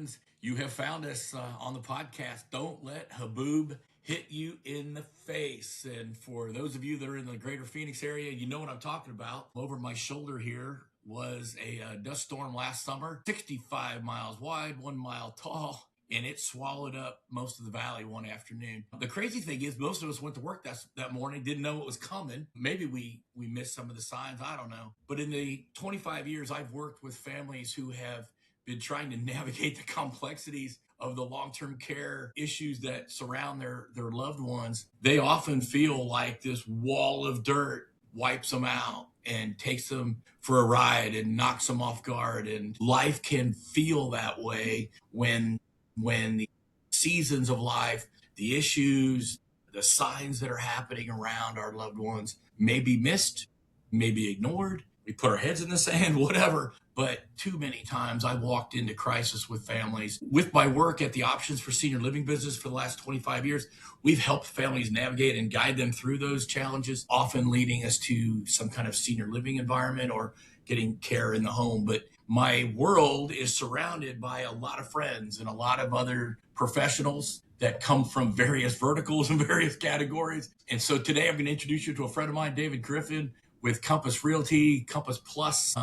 friends. You have found us on the podcast. Don't let Haboob hit you in the face. And for those of you that are in the greater Phoenix area, you know what I'm talking about. Over my shoulder here was a dust storm last summer, 65 miles wide, 1 mile tall. And it swallowed up most of the valley one afternoon. The crazy thing is most of us went to work that morning, didn't know it was coming. Maybe we missed some of the signs, I don't know. But in the 25 years I've worked with families who have been trying to navigate the complexities of the long-term care issues that surround their loved ones, they often feel like this wall of dirt wipes them out and takes them for a ride and knocks them off guard. And life can feel that way when the seasons of life, the issues, the signs that are happening around our loved ones may be missed, may be ignored. We put our heads in the sand, whatever. But too many times I've walked into crisis with families. With my work at the Options for Senior Living business for the last 25 years, we've helped families navigate and guide them through those challenges, often leading us to some kind of senior living environment or getting care in the home. But my world is surrounded by a lot of friends and a lot of other professionals that come from various verticals and various categories. And so today I'm going to introduce you to a friend of mine, David Griffin, with Compass Realty, Compass Plus.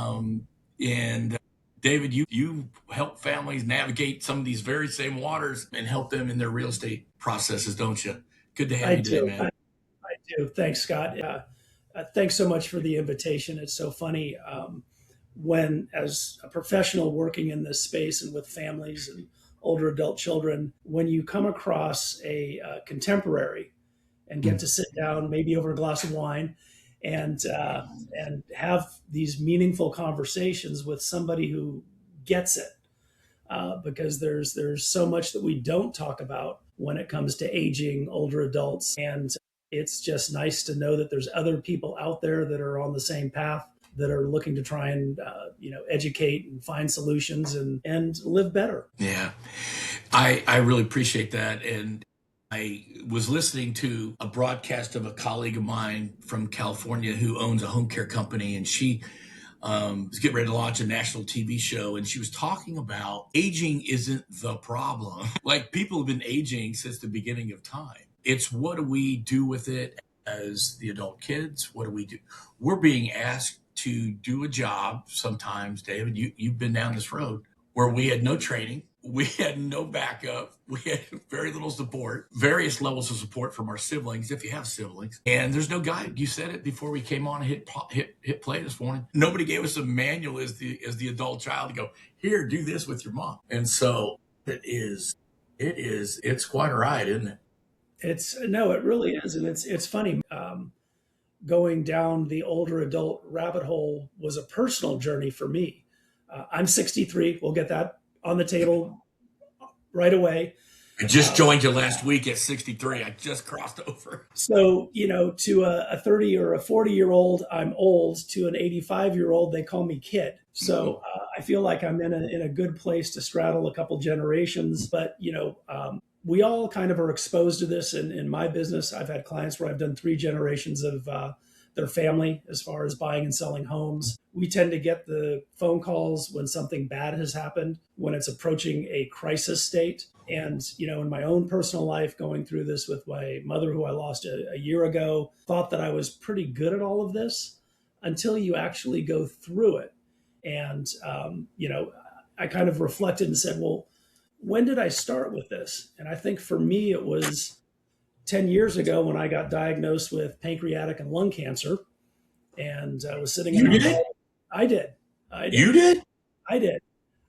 And David, you help families navigate some of these very same waters and help them in their real estate processes, don't you? Good to have you today, man. I do. Thanks, Scott. Thanks so much for the invitation. It's so funny. When, as a professional working in this space and with families and older adult children, when you come across a contemporary and get to sit down, maybe over a glass of wine, and have these meaningful conversations with somebody who gets it, because there's so much that we don't talk about when it comes to aging older adults, and it's just nice to know that there's other people out there that are on the same path, that are looking to try and educate and find solutions and live better. Yeah, I really appreciate that. And I was listening to a broadcast of a colleague of mine from California who owns a home care company, and she was getting ready to launch a national TV show, and she was talking about aging isn't the problem. Like, people have been aging since the beginning of time. It's what do we do with it as the adult kids? What do we do? We're being asked to do a job sometimes, David, you've been down this road, where we had no training, we had no backup, we had very little support, various levels of support from our siblings, if you have siblings, and there's no guide. You said it before we came on and hit play this morning. Nobody gave us a manual as the adult child to go, here, do this with your mom. And so it's quite a ride, isn't it? It really is. And it's funny. Going down the older adult rabbit hole was a personal journey for me. I'm 63. We'll get that on the table right away. I just joined you last week at 63. I just crossed over. So, to a 30 or a 40-year-old, I'm old. To an 85-year-old, they call me kid. So I feel like I'm in a good place to straddle a couple generations. But, we all kind of are exposed to this in my business. I've had clients where I've done 3 generations of their family as far as buying and selling homes. We tend to get the phone calls when something bad has happened, when it's approaching a crisis state. And, in my own personal life, going through this with my mother, who I lost a year ago, thought that I was pretty good at all of this until you actually go through it. And, I kind of reflected and said, well, when did I start with this? And I think for me, it was 10 years ago when I got diagnosed with pancreatic and lung cancer. And I was sitting in I did. You did? I did.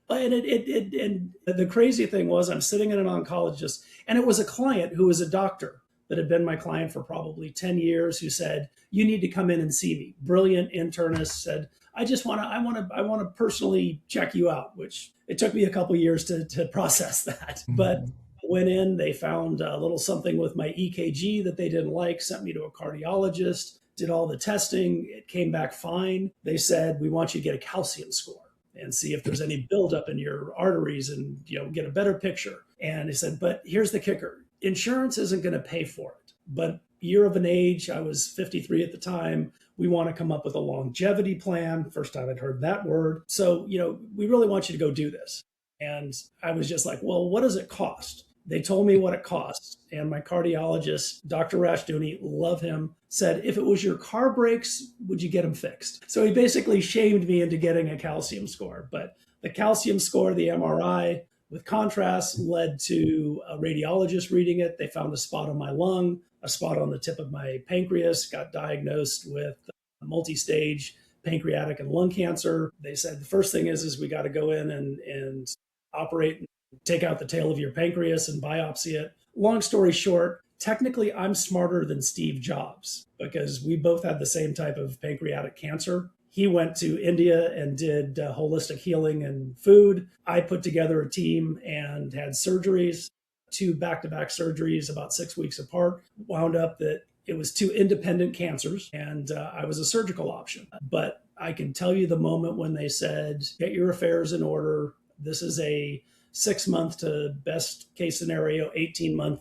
And the crazy thing was, I'm sitting in an oncologist, and it was a client who was a doctor that had been my client for probably 10 years, who said, you need to come in and see me. Brilliant internist, said, I want to personally check you out, which it took me a couple of years to process that. But went in, they found a little something with my EKG that they didn't like, sent me to a cardiologist, did all the testing. It came back fine. They said, we want you to get a calcium score and see if there's any buildup in your arteries and, get a better picture. And they said, but here's the kicker. Insurance isn't going to pay for it. But year of an age, I was 53 at the time. We want to come up with a longevity plan. First time I'd heard that word. So, we really want you to go do this. And I was just like, well, what does it cost? They told me what it costs. And my cardiologist, Dr. Rashdouni, love him, said, if it was your car brakes, would you get them fixed? So he basically shamed me into getting a calcium score. But the calcium score, the MRI with contrast, led to a radiologist reading it. They found a spot on my lung, a spot on the tip of my pancreas, got diagnosed with multi-stage pancreatic and lung cancer. They said the first thing is we got to go in and operate and take out the tail of your pancreas and biopsy it. Long story short, technically I'm smarter than Steve Jobs because we both had the same type of pancreatic cancer. He went to India and did holistic healing and food. I put together a team and had surgeries, 2 back-to-back surgeries about 6 weeks apart. Wound up that it was 2 independent cancers, and I was a surgical option. But I can tell you the moment when they said, get your affairs in order. This is a 6-month to best case scenario, 18-month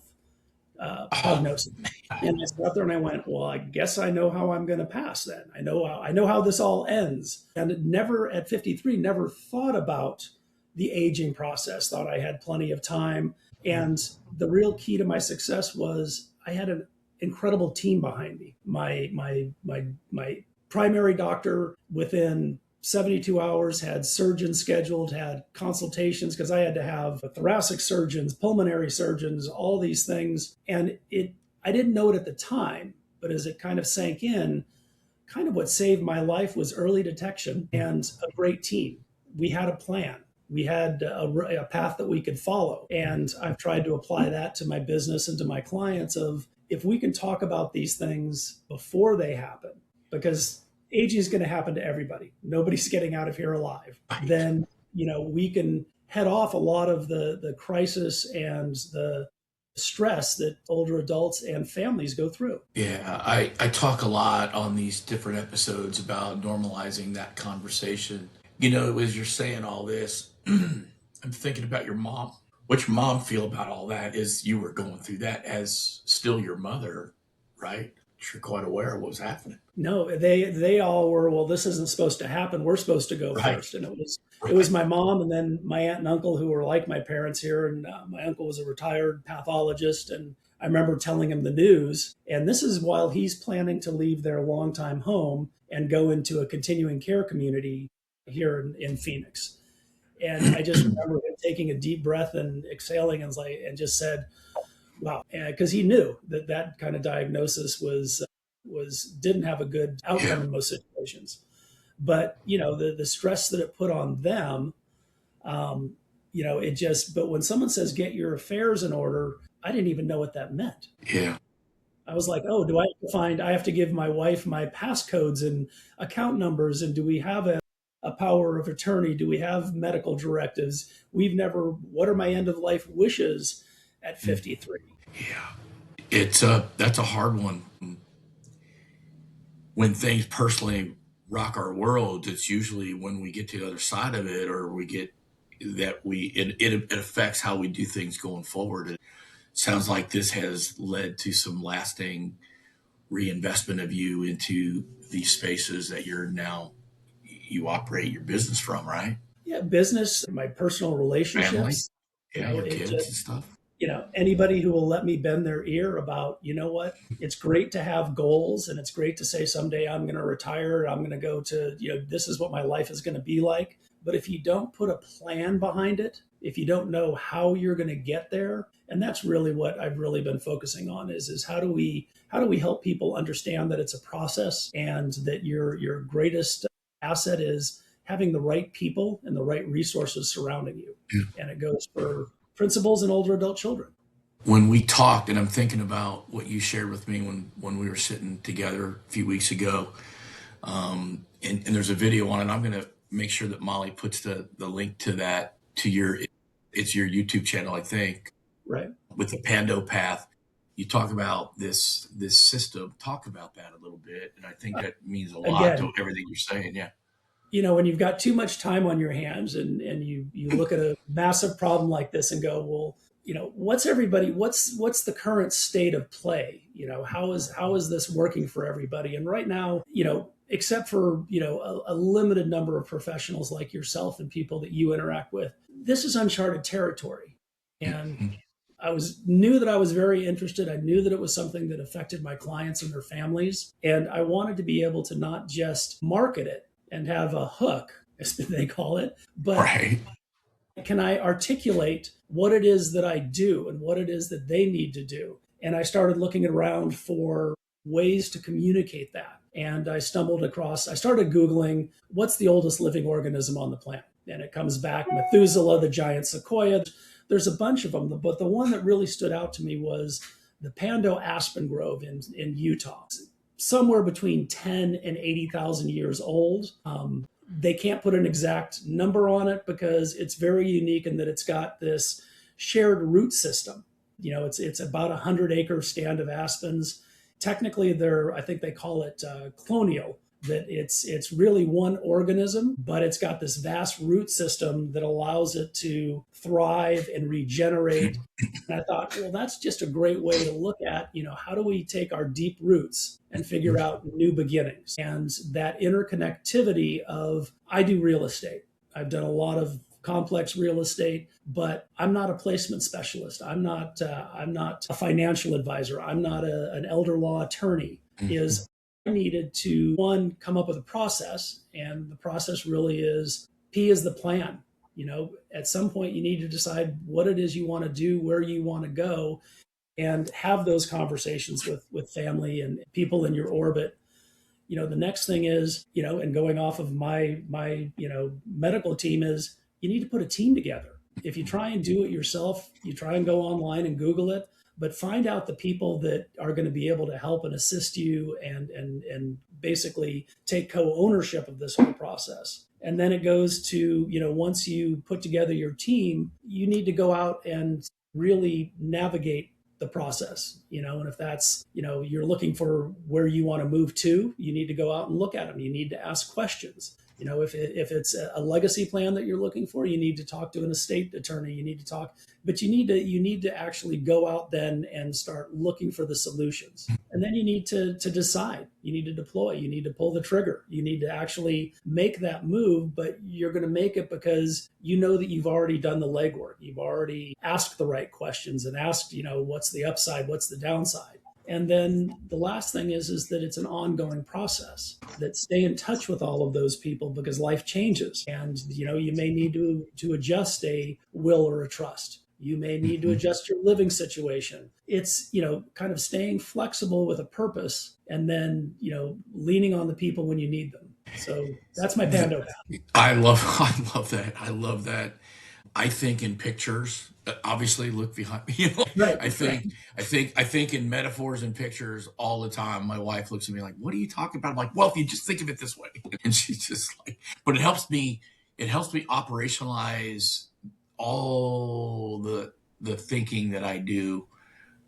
prognosis. And I sat there and I went, well, I guess I know how I'm going to pass then. I know how this all ends. And never at 53, never thought about the aging process, thought I had plenty of time. And the real key to my success was I had an incredible team behind me. My primary doctor within 72 hours had surgeons scheduled, had consultations because I had to have thoracic surgeons, pulmonary surgeons, all these things. And I didn't know it at the time, but as it kind of sank in, kind of what saved my life was early detection and a great team. We had a plan. We had a path that we could follow. And I've tried to apply that to my business and to my clients of if we can talk about these things before they happen, because aging is going to happen to everybody. Nobody's getting out of here alive. Then, we can head off a lot of the crisis and the stress that older adults and families go through. Yeah, I talk a lot on these different episodes about normalizing that conversation. As you're saying all this, I'm thinking about your mom. What's your mom feel about all that as you were going through that as still your mother, right? You're quite aware of what was happening. No, they all were, well, this isn't supposed to happen. We're supposed to go first. And it was my mom and then my aunt and uncle who were like my parents here. And my uncle was a retired pathologist. And I remember telling him the news. And this is while he's planning to leave their longtime home and go into a continuing care community here in Phoenix. And I just remember him taking a deep breath and exhaling and just said, wow, because he knew that kind of diagnosis didn't have a good outcome in most situations. But the stress that it put on them, but when someone says get your affairs in order, I didn't even know what that meant. Yeah. I was like, oh, I have to give my wife my passcodes and account numbers, and do we have a power of attorney? Do we have medical directives? What are my end of life wishes at 53? Yeah. That's a hard one. When things personally rock our world, it's usually when we get to the other side of it, or we get that it affects how we do things going forward. It sounds like this has led to some lasting reinvestment of you into these spaces that you operate your business from, right? Yeah, business, my personal relationships. Family, your kids and stuff. Anybody who will let me bend their ear about, what, it's great to have goals and it's great to say someday I'm going to retire. I'm going to go to, this is what my life is going to be like. But if you don't put a plan behind it, if you don't know how you're going to get there, and that's really what I've really been focusing on is how do we help people understand that it's a process and that your greatest asset is having the right people and the right resources surrounding you. Yeah. And it goes for principals and older adult children. When we talked, and I'm thinking about what you shared with me when we were sitting together a few weeks ago, and there's a video on it. I'm going to make sure that Molly puts the link to that it's your YouTube channel, I think. Right. With the Pando Path, you talk about this system. Talk about that a little bit, and I think that means a lot to everything you're saying. Yeah. When you've got too much time on your hands and you look at a massive problem like this and go, well, what's the current state of play? How is this working for everybody? And right now, except for, a limited number of professionals like yourself and people that you interact with, this is uncharted territory. And knew that I was very interested. I knew that it was something that affected my clients and their families. And I wanted to be able to not just market it and have a hook, as they call it, but Right. can I articulate what it is that I do and what it is that they need to do? And I started looking around for ways to communicate that. And I started Googling what's the oldest living organism on the planet. And it comes back Methuselah, the giant sequoia. There's a bunch of them, but the one that really stood out to me was the Pando aspen grove in Utah. Somewhere between 10 and 80,000 years old. They can't put an exact number on it because it's very unique in that it's got this shared root system. It's about 100-acre stand of aspens. Technically, I think they call it colonial, that it's really one organism, but it's got this vast root system that allows it to thrive and regenerate. And I thought, well, that's just a great way to look at, how do we take our deep roots and figure out new beginnings? And that interconnectivity of, I do real estate. I've done a lot of complex real estate, but I'm not a placement specialist. I'm not a financial advisor. I'm not an elder law attorney. I needed to, one, come up with a process. And the process really is P is the plan. At some point you need to decide what it is you want to do, where you want to go, and have those conversations with family and people in your orbit. The next thing is, and going off of my medical team, is you need to put a team together. If you try and do it yourself, you try and go online and Google it, but find out the people that are going to be able to help and assist you and basically take co-ownership of this whole process. And then it goes to, once you put together your team, you need to go out and really navigate the process, and if that's, you're looking for where you want to move to, you need to go out and look at them. You need to ask questions. If it's a legacy plan that you're looking for, you need to talk to an estate attorney. You need to talk, but you need to actually go out then and start looking for the solutions. And then you need to decide. You need to deploy. You need to pull the trigger. You need to actually make that move, but you're going to make it because you know that you've already done the legwork. You've already asked the right questions and asked, what's the upside, what's the downside. And then the last thing is that it's an ongoing process, that stay in touch with all of those people because life changes. And, you may need to adjust a will or a trust. You may need to adjust your living situation. It's, kind of staying flexible with a purpose and then, leaning on the people when you need them. So that's my Pando path. I love that. I love that. I think in pictures, obviously look behind me. Right. I think in metaphors and pictures all the time. My wife looks at me like, what are you talking about? I'm like, well, if you just think of it this way. And she's just like, but it helps me operationalize all the thinking that I do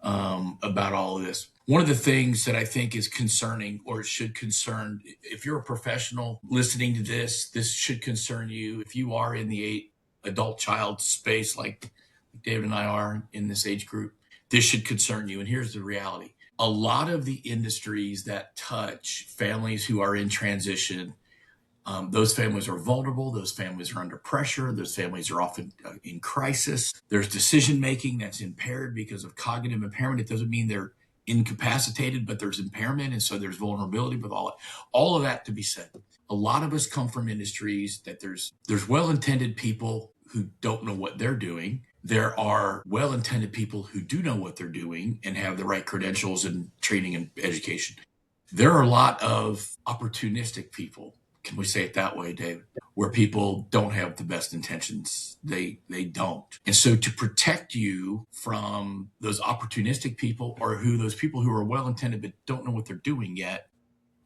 about all of this. One of the things that I think is concerning, or should concern, if you're a professional listening to this should concern you. If you are in the adult child space, like David and I are in this age group, this should concern you. And here's the reality. A lot of the industries that touch families who are in transition, those families are vulnerable. Those families are under pressure. Those families are often in crisis. There's decision-making that's impaired because of cognitive impairment. It doesn't mean they're incapacitated, but there's impairment. And so there's vulnerability with all of that to be said. A lot of us come from industries that there's well-intended people who don't know what they're doing. There are well-intended people who do know what they're doing and have the right credentials and training and education. There are a lot of opportunistic people. Can we say it that way, David? Where people don't have the best intentions. They don't. And so to protect you from those opportunistic people, or those people who are well-intended but don't know what they're doing yet,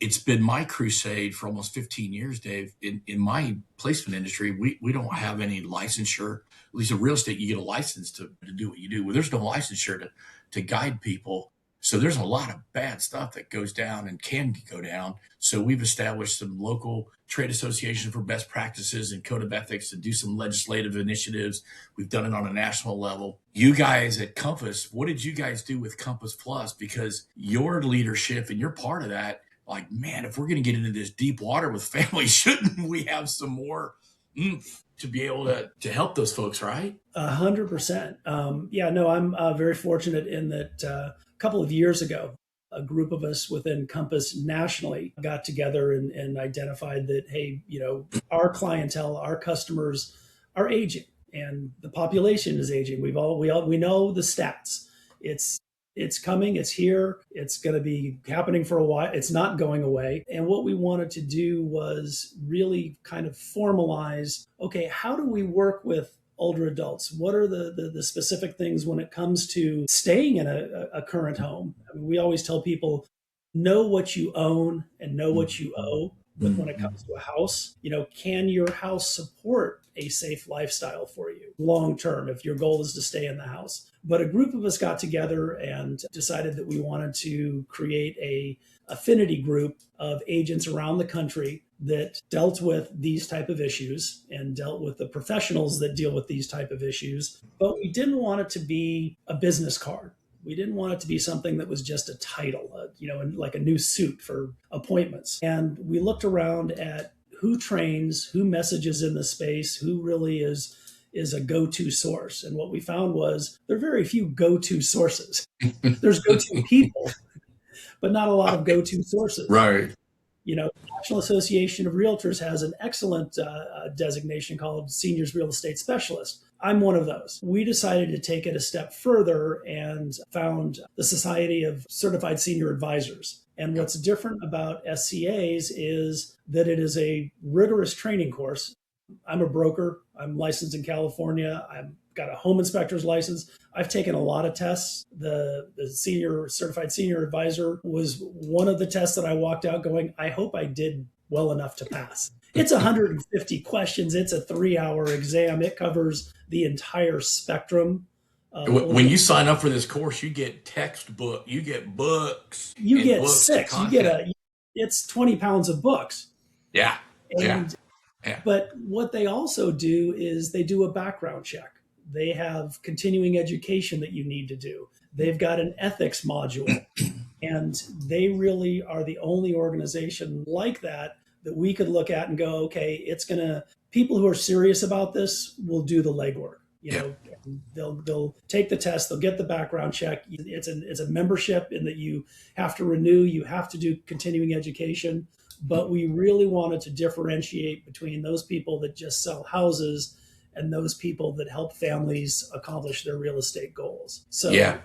it's been my crusade for almost 15 years, Dave. In my placement industry, we don't have any licensure. At least in real estate, you get a license to do what you do. Well, there's no licensure to guide people. So there's a lot of bad stuff that goes down and can go down. So we've established some local trade association for best practices and code of ethics to do some legislative initiatives. We've done it on a national level. You guys at Compass, what did you guys do with Compass Plus? Because your leadership and you're part of that, like, man, if we're going to get into this deep water with families, shouldn't we have some more oomph to be able to help those folks, right? 100%. Yeah, no, I'm very fortunate in that a couple of years ago, a group of us within Compass nationally got together and identified that, hey, our clientele, our customers are aging, and the population is aging. We know the stats. It's it's coming, it's here, it's going to be happening for a while. It's not going away. And what we wanted to do was really kind of formalize, okay, how do we work with older adults? What are the specific things when it comes to staying in a current home? I mean, we always tell people, know what you own and know what you owe. But when it comes to a house, can your house support a safe lifestyle for you long term if your goal is to stay in the house? But a group of us got together and decided that we wanted to create a affinity group of agents around the country that dealt with these type of issues and dealt with the professionals that deal with these type of issues. But we didn't want it to be a business card. We didn't want it to be something that was just a title, and like a new suit for appointments. And we looked around at who trains, who messages in the space, who really is a go-to source. And what we found was there are very few go-to sources. There's go-to people, but not a lot of go-to sources. Right. National Association of Realtors has an excellent designation called Seniors Real Estate Specialist. I'm one of those. We decided to take it a step further and found the Society of Certified Senior Advisors. And what's different about SCAs is that it is a rigorous training course. I'm a broker. I'm licensed in California. I've got a home inspector's license. I've taken a lot of tests. The senior certified senior advisor was one of the tests that I walked out going, I hope I did well enough to pass. It's 150 questions. It's a 3-hour exam. It covers the entire spectrum. When you sign up for this course, you get textbook, you get books, you get books, 6. content. It's 20 pounds of books. Yeah. And, yeah. But what they also do is they do a background check. They have continuing education that you need to do. They've got an ethics module. And they really are the only organization like that we could look at and go, okay, people who are serious about this will do the legwork. They'll take the test, they'll get the background check. It's a membership in that you have to renew, you have to do continuing education. But we really wanted to differentiate between those people that just sell houses and those people that help families accomplish their real estate goals. So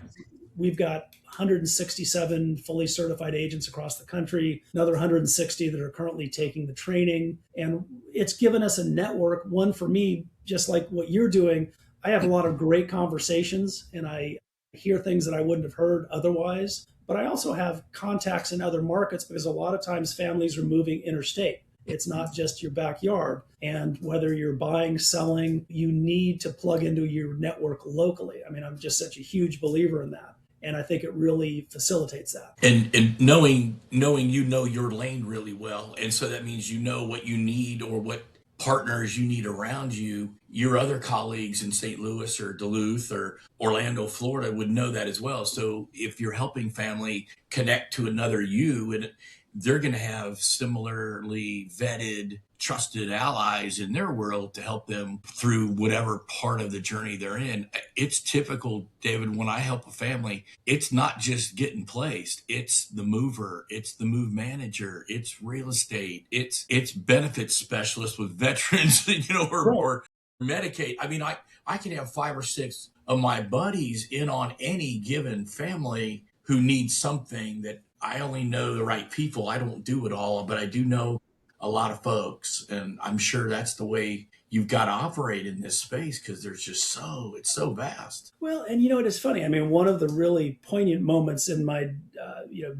we've got 167 fully certified agents across the country, another 160 that are currently taking the training. And it's given us a network. One, for me, just like what you're doing, I have a lot of great conversations and I hear things that I wouldn't have heard otherwise. But I also have contacts in other markets because a lot of times families are moving interstate. It's not just your backyard. And whether you're buying, selling, you need to plug into your network locally. I mean, I'm just such a huge believer in that. And I think it really facilitates that. And knowing your lane really well. And so that means what you need or what partners you need around you. Your other colleagues in St. Louis or Duluth or Orlando, Florida would know that as well. So if you're helping family connect to another you, and they're going to have similarly vetted, trusted allies in their world to help them through whatever part of the journey they're in. It's typical, David, when I help a family, it's not just getting placed. It's the mover. It's the move manager. It's real estate. It's benefits specialists with veterans, or Medicaid. I mean, I can have 5 or 6 of my buddies in on any given family who needs something that I only know the right people. I don't do it all, but I do know a lot of folks. And I'm sure that's the way you've got to operate in this space because there's just it's so vast. Well, and it is funny. I mean, one of the really poignant moments in my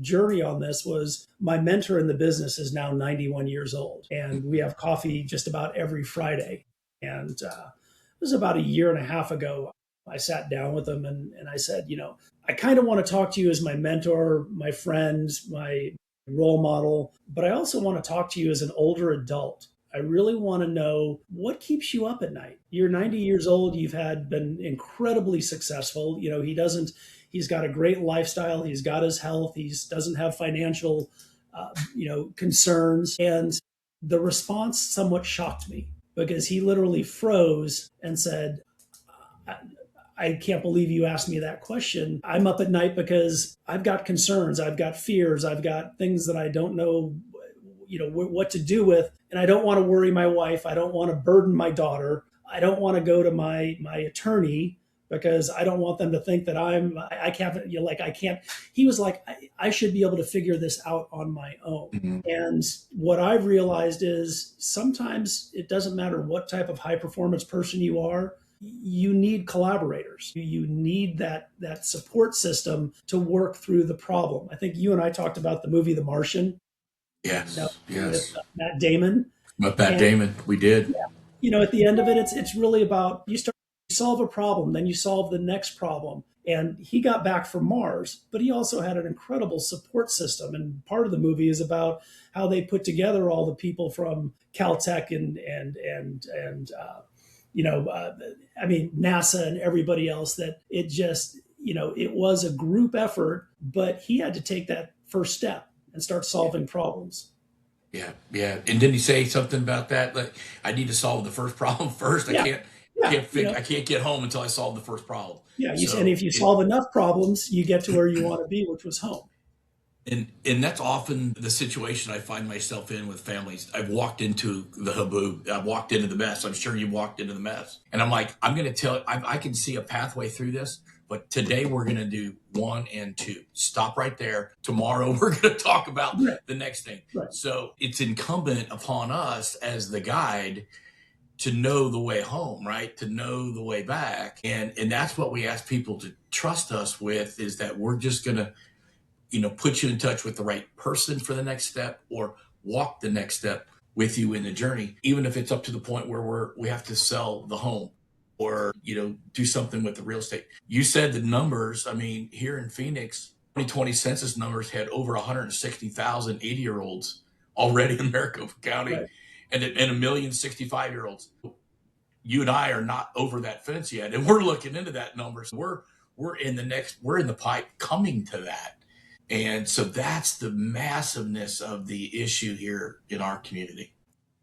journey on this was my mentor in the business is now 91 years old. And we have coffee just about every Friday. And it was about a year and a half ago. I sat down with him and I said, I kind of want to talk to you as my mentor, my friend, my role model, but I also want to talk to you as an older adult. I really want to know what keeps you up at night. You're 90 years old. You've been incredibly successful. He's got a great lifestyle. He's got his health. He doesn't have financial, concerns. And the response somewhat shocked me. because he literally froze and said, I can't believe you asked me that question. I'm up at night because I've got concerns, I've got fears, I've got things that I don't know, what to do with, and I don't want to worry my wife. I don't want to burden my daughter. I don't want to go to my attorney because I don't want them to think that I can't, I can't. He was like, I should be able to figure this out on my own. Mm-hmm. And what I've realized is sometimes it doesn't matter what type of high performance person you are. You need collaborators. You need that support system to work through the problem. I think you and I talked about the movie The Martian. Yes, yes. With Matt Damon. With Matt Damon, we did. Yeah, at the end of it, it's really about you solve a problem, then you solve the next problem. And he got back from Mars, but he also had an incredible support system. And part of the movie is about how they put together all the people from Caltech and NASA and everybody else, that it just, it was a group effort, but he had to take that first step and start solving problems. Yeah. Yeah. And didn't he say something about that? Like, I need to solve the first problem first. I can't get home until I solve the first problem. Yeah. And if you solve enough problems, you get to where you want to be, which was home. And that's often the situation I find myself in with families. I've walked into the haboob. I've walked into the mess. I'm sure you've walked into the mess. And I'm like, I'm going to tell, I can see a pathway through this, but today we're going to do 1 and 2. Stop right there. Tomorrow we're going to talk about the next thing. Right. So it's incumbent upon us as the guide to know the way home, right? To know the way back. And that's what we ask people to trust us with, is that we're just going to, put you in touch with the right person for the next step, or walk the next step with you in the journey, even if it's up to the point where we have to sell the home or, do something with the real estate. You said the numbers, here in Phoenix, 2020 census numbers had over 160,000 80-year-olds already in Maricopa County, right. and 1,000,000 65-year-olds. You and I are not over that fence yet, and we're looking into that number. So we're in the pipe coming to that. And so that's the massiveness of the issue here in our community.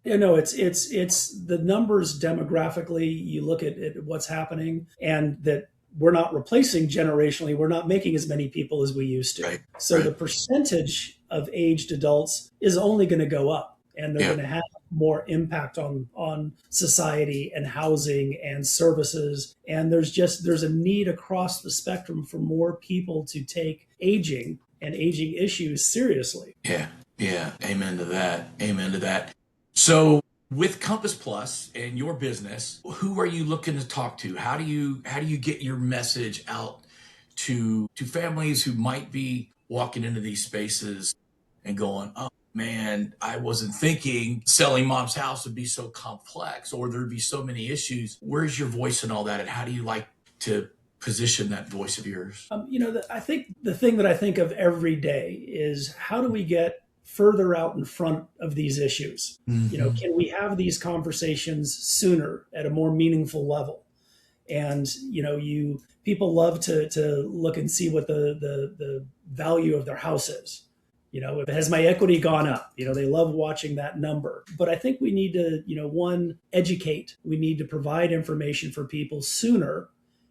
It's the numbers demographically. You look at what's happening, and that we're not replacing generationally. We're not making as many people as we used to. Right. So the percentage of aged adults is only going to go up, and they're going to have more impact on society and housing and services. And there's a need across the spectrum for more people to take aging and aging issues seriously. Yeah. Amen to that. So with Compass Plus and your business, who are you looking to talk to? How do you get your message out to families who might be walking into these spaces and going, oh man, I wasn't thinking selling mom's house would be so complex, or there'd be so many issues. Where's your voice in all that? And how do you like to position that voice of yours? I think the thing that I think of every day is, how do we get further out in front of these issues? Mm-hmm. Can we have these conversations sooner at a more meaningful level? And people love to look and see what the value of their house is. Has my equity gone up? They love watching that number. But I think we need to, one, educate. We need to provide information for people sooner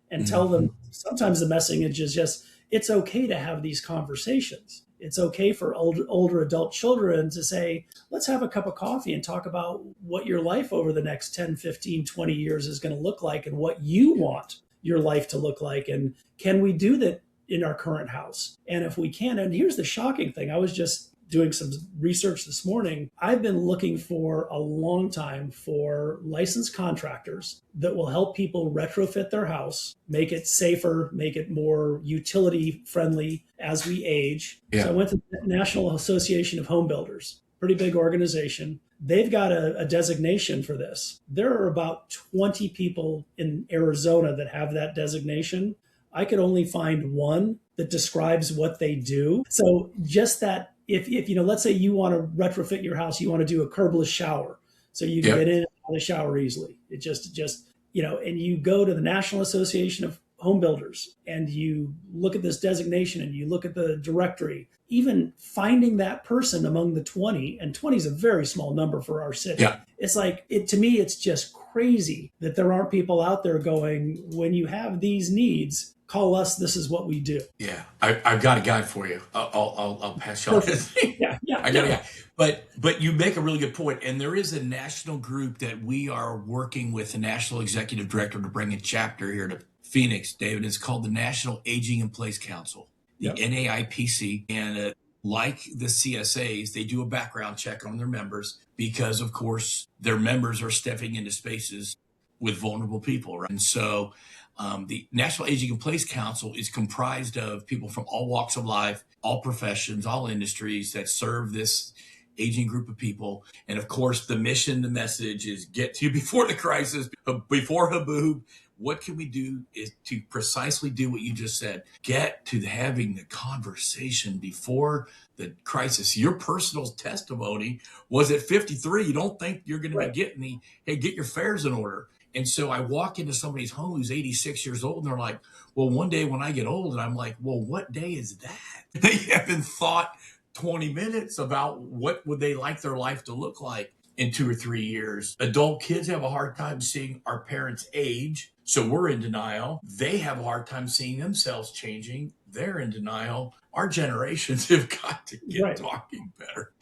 and tell them. Sometimes the message is just, it's okay to have these conversations. It's okay for older adult children to say, let's have a cup of coffee and talk about what your life over the next 10, 15, 20 years is going to look like, and what you want your life to look like. And can we do that in our current house? And if we can, and here's the shocking thing, I was just doing some research this morning. I've been looking for a long time for licensed contractors that will help people retrofit their house, make it safer, make it more utility friendly as we age. Yeah. So I went to the National Association of Home Builders, pretty big organization. They've got a designation for this. There are about 20 people in Arizona that have that designation. I could only find one that describes what they do. So just that, if let's say you want to retrofit your house, you want to do a curbless shower, so you can get in and out of the shower easily. It just and you go to the National Association of home builders and you look at this designation and you look at the directory, even finding that person among the 20, and 20 is a very small number for our city. Yeah. It's like, to me, it's just crazy that there aren't people out there going, when you have these needs, call us, this is what we do. Yeah. I've got a guy for you. I'll pass you on his name. Yeah. I got a guy. But you make a really good point. And there is a national group that we are working with, the national executive director, to bring a chapter here to Phoenix, David. It's called the National Aging in Place Council, the NAIPC. And like the CSAs, they do a background check on their members because, of course, their members are stepping into spaces with vulnerable people, right? And so the National Aging in Place Council is comprised of people from all walks of life, all professions, all industries that serve this aging group of people. And of course, the mission, the message is get to before the crisis, before Haboob. What can we do is to precisely do what you just said, get to having the conversation before the crisis. Your personal testimony was at 53. You don't think you're going to be getting the, hey, get your affairs in order. And so I walk into somebody's home who's 86 years old and they're like, well, one day when I get old, and I'm like, well, what day is that? They haven't thought 20 minutes about what would they like their life to look like in 2 or 3 years. Adult kids have a hard time seeing our parents age. So we're in denial. They have a hard time seeing themselves changing. They're in denial. Our generations have got to get talking better.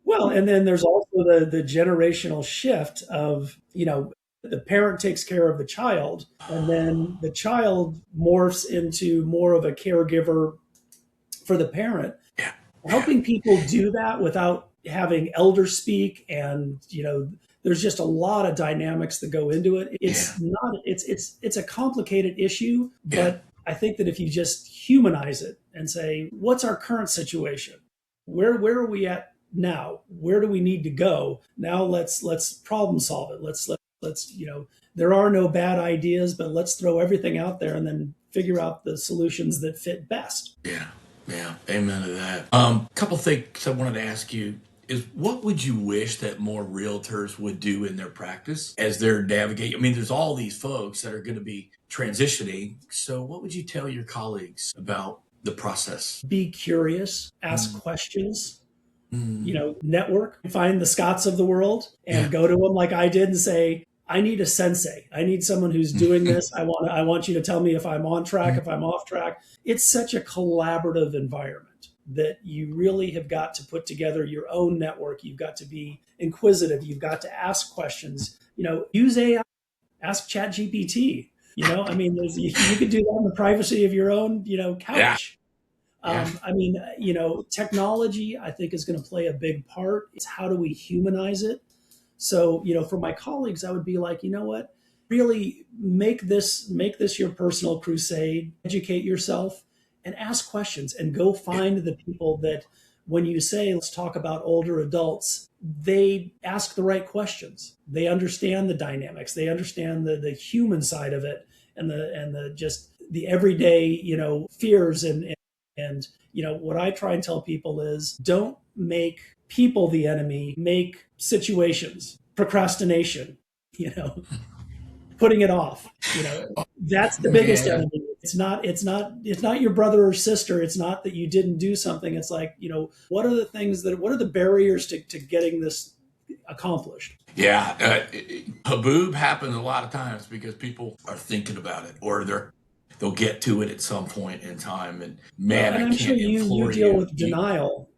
Well, and then there's also the generational shift of, the parent takes care of the child, and then the child morphs into more of a caregiver for the parent. Yeah. Helping people do that without having elder speak, and there's just a lot of dynamics that go into it. It's a complicated issue, but I think that if you just humanize it and say, what's our current situation? Where are we at now? Where do we need to go? Now let's problem solve it. Let's there are no bad ideas, but let's throw everything out there and then figure out the solutions that fit best. Yeah. Amen to that. Couple things I wanted to ask you is, what would you wish that more realtors would do in their practice as they're navigating? I mean, there's all these folks that are going to be transitioning. So what would you tell your colleagues about the process? Be curious, ask questions, network, find the Scotts of the world and go to them like I did and say, I need a sensei. I need someone who's doing this. I want you to tell me if I'm on track, if I'm off track. It's such a collaborative environment that you really have got to put together your own network. You've got to be inquisitive. You've got to ask questions. Use AI, ask ChatGPT. You could do that in the privacy of your own, couch. Technology, I think, is going to play a big part. It's how do we humanize it? So, for my colleagues, I would be like, you know what, really make this your personal crusade, educate yourself and ask questions and go find the people that when you say, let's talk about older adults, they ask the right questions. They understand the dynamics. They understand the human side of it and the just the everyday, fears and what I try and tell people is don't make people the enemy, make situations, procrastination, putting it off, that's the biggest enemy. It's not your brother or sister. It's not that you didn't do something. It's like, what are the barriers to getting this accomplished? Haboob happens a lot of times because people are thinking about it or they'll get to it at some point in time. And man, and I'm sure you deal with denial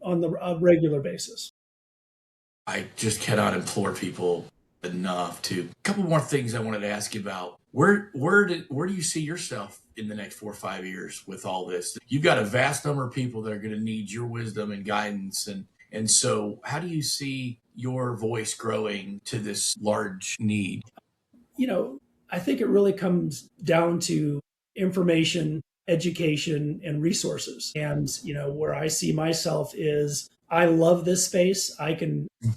on a regular basis. I just cannot implore people enough to. A couple more things I wanted to ask you about. Where do you see yourself in the next 4 or 5 years with all this? You've got a vast number of people that are going to need your wisdom and guidance. And so how do you see your voice growing to this large need? I think it really comes down to information, education, and resources. And, where I see myself is I love this space. I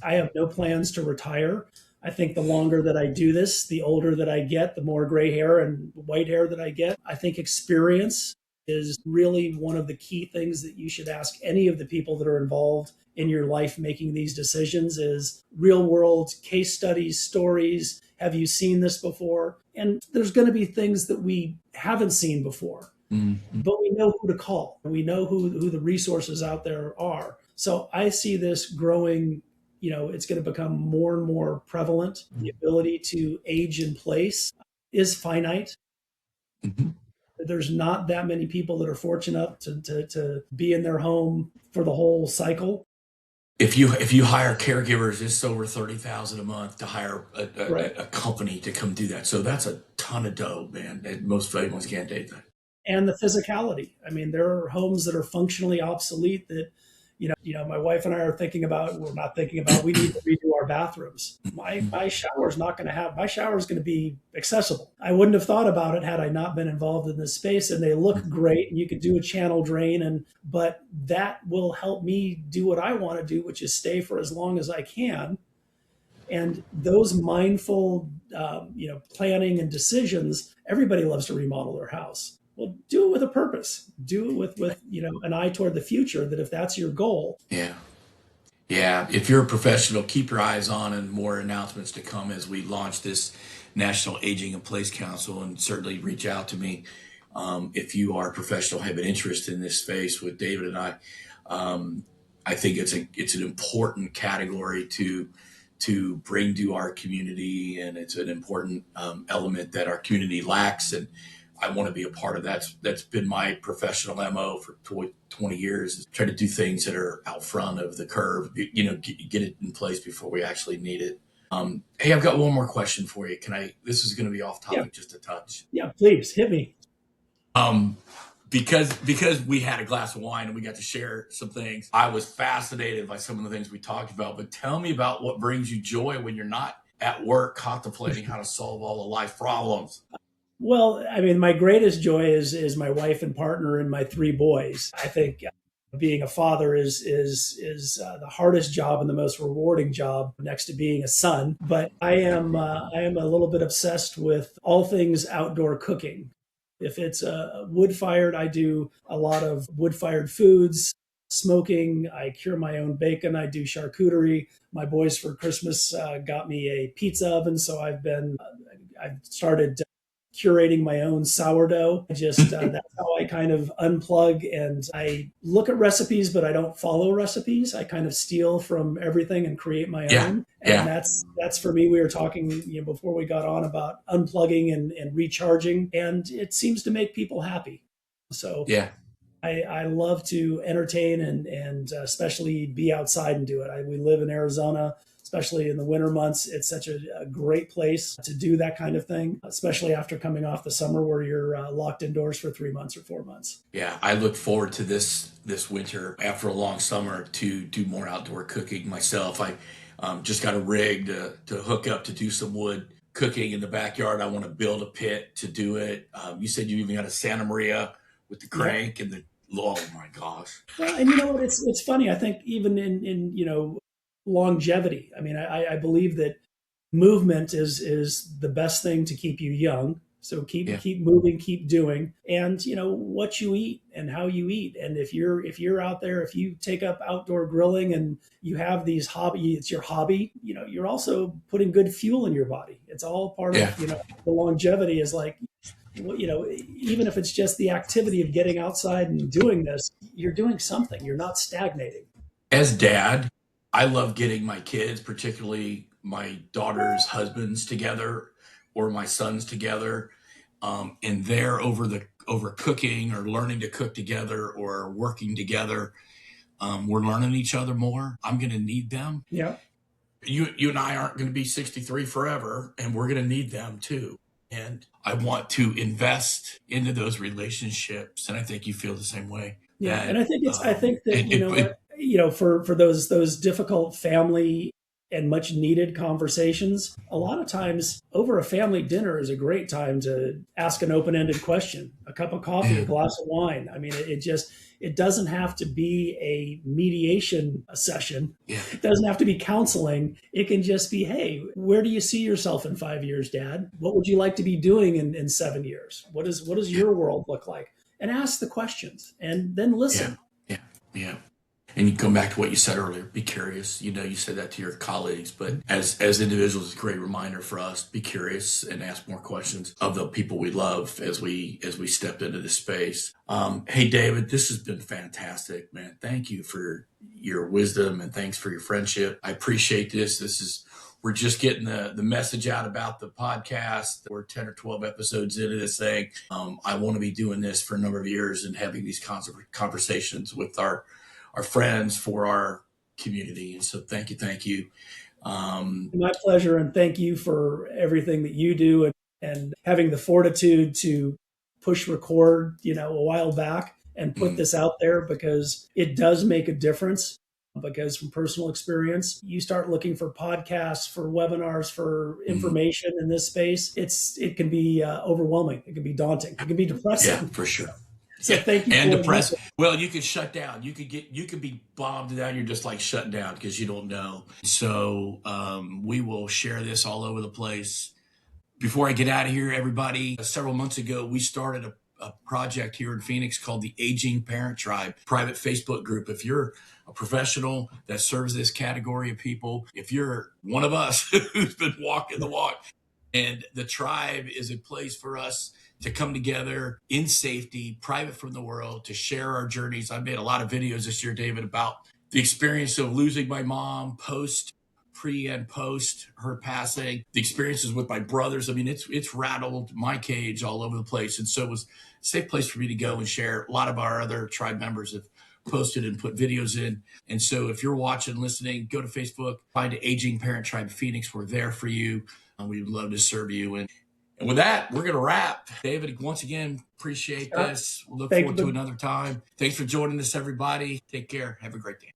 have no plans to retire. I think the longer that I do this, the older that I get, the more gray hair and white hair that I get. I think experience is really one of the key things that you should ask any of the people that are involved in your life making these decisions is real world case studies, stories. Have you seen this before? And there's going to be things that we haven't seen before, but we know who to call. We know who the resources out there are. So I see this growing. It's going to become more and more prevalent. The ability to age in place is finite. Mm-hmm. There's not that many people that are fortunate to be in their home for the whole cycle. If you hire caregivers, it's over 30,000 a month to hire Right. a company to come do that. So that's a ton of dough, man. Most families can't date that. And the physicality. I mean, there are homes that are functionally obsolete that, my wife and I are thinking about, we're not thinking about, we need to redo our bathrooms. My shower is not going to have, my shower is going to be accessible. I wouldn't have thought about it had I not been involved in this space, and they look great and you could do a channel drain, but that will help me do what I want to do, which is stay for as long as I can. And those mindful, planning and decisions, everybody loves to remodel their house. Well, do it with a purpose. Do it with an eye toward the future. That if that's your goal. Yeah. Yeah. If you're a professional, keep your eyes on, and more announcements to come as we launch this National Aging in Place Council, and certainly reach out to me if you are a professional, have an interest in this space with David and I. I think it's an important category to bring to our community, and it's an important element that our community lacks, and I want to be a part of that. That's been my professional MO for 20 years, is try to do things that are out front of the curve, get it in place before we actually need it. Hey, I've got one more question for you. This is going to be off topic just a touch. Yeah, please hit me. Because we had a glass of wine and we got to share some things, I was fascinated by some of the things we talked about. But tell me about what brings you joy when you're not at work contemplating how to solve all the life problems. Well, I mean, my greatest joy is my wife and partner and my 3 boys. I think being a father is the hardest job and the most rewarding job, next to being a son. But I am a little bit obsessed with all things outdoor cooking. If it's wood fired, I do a lot of wood fired foods. Smoking, I cure my own bacon. I do charcuterie. My boys for Christmas got me a pizza oven, so I've started curating my own sourdough. That's how I kind of unplug, and I look at recipes, but I don't follow recipes. I kind of steal from everything and create my own. And that's for me. We were talking before we got on about unplugging and recharging, and it seems to make people happy. So I love to entertain and especially be outside and do it. We live in Arizona, especially in the winter months. It's such a great place to do that kind of thing, especially after coming off the summer where you're locked indoors for 3 months or 4 months. Yeah, I look forward to this winter after a long summer to do more outdoor cooking myself. I just got a rig to hook up to do some wood cooking in the backyard. I want to build a pit to do it. You said you even got a Santa Maria with the crank and the, oh my gosh. Well, and you know what? It's funny. I think even in longevity. I mean, I believe that movement is the best thing to keep you young. So keep moving, keep doing, and what you eat and how you eat. And if you're out there, if you take up outdoor grilling and you have these it's your hobby. You're also putting good fuel in your body. It's all part of the longevity is like. Even if it's just the activity of getting outside and doing this, you're doing something. You're not stagnating. As dad, I love getting my kids, particularly my daughter's husbands, together or my sons together, and they're over cooking or learning to cook together or working together. We're learning each other more. I'm going to need them. Yeah. You and I aren't going to be 63 forever, and we're going to need them too. And I want to invest into those relationships, and I think you feel the same way. Yeah, and I think for those difficult family and much needed conversations, a lot of times over a family dinner is a great time to ask an open-ended question, a cup of coffee, a glass of wine. I mean, it doesn't have to be a mediation session. Yeah. It doesn't have to be counseling. It can just be, hey, where do you see yourself in 5 years, Dad? What would you like to be doing in 7 years? What does your world look like? And ask the questions and then listen. Yeah. And you come back to what you said earlier, be curious. You said that to your colleagues, but as individuals, it's a great reminder for us, be curious and ask more questions of the people we love as we step into this space. Hey, David, this has been fantastic, man. Thank you for your wisdom and thanks for your friendship. I appreciate this. We're just getting the message out about the podcast. We're 10 or 12 episodes into this thing. I want to be doing this for a number of years and having these conversations with our friends for our community. And so thank you. My pleasure. And thank you for everything that you do and having the fortitude to push record, a while back and put this out there because it does make a difference. Because from personal experience, you start looking for podcasts, for webinars, for information in this space. It can be overwhelming. It can be daunting. It can be depressing. Yeah, for sure. So thank you. And depressed. Well, you could shut down. You could be bombed down. You're just like shutting down because you don't know. So we will share this all over the place. Before I get out of here, everybody, several months ago, we started a project here in Phoenix called the Aging Parent Tribe, private Facebook group. If you're a professional that serves this category of people, if you're one of us who's been walking the walk, and the tribe is a place for us to come together in safety, private from the world, to share our journeys. I made a lot of videos this year, David, about the experience of losing my mom, pre and post her passing, the experiences with my brothers. I mean, it's rattled my cage all over the place. And so it was a safe place for me to go and share. A lot of our other tribe members have posted and put videos in. And so if you're watching, listening, go to Facebook, find Aging Parent Tribe Phoenix. We're there for you. We'd love to serve you. And with that, we're going to wrap. David, once again, appreciate this. We'll look forward to another time. Thanks for joining us, everybody. Take care. Have a great day.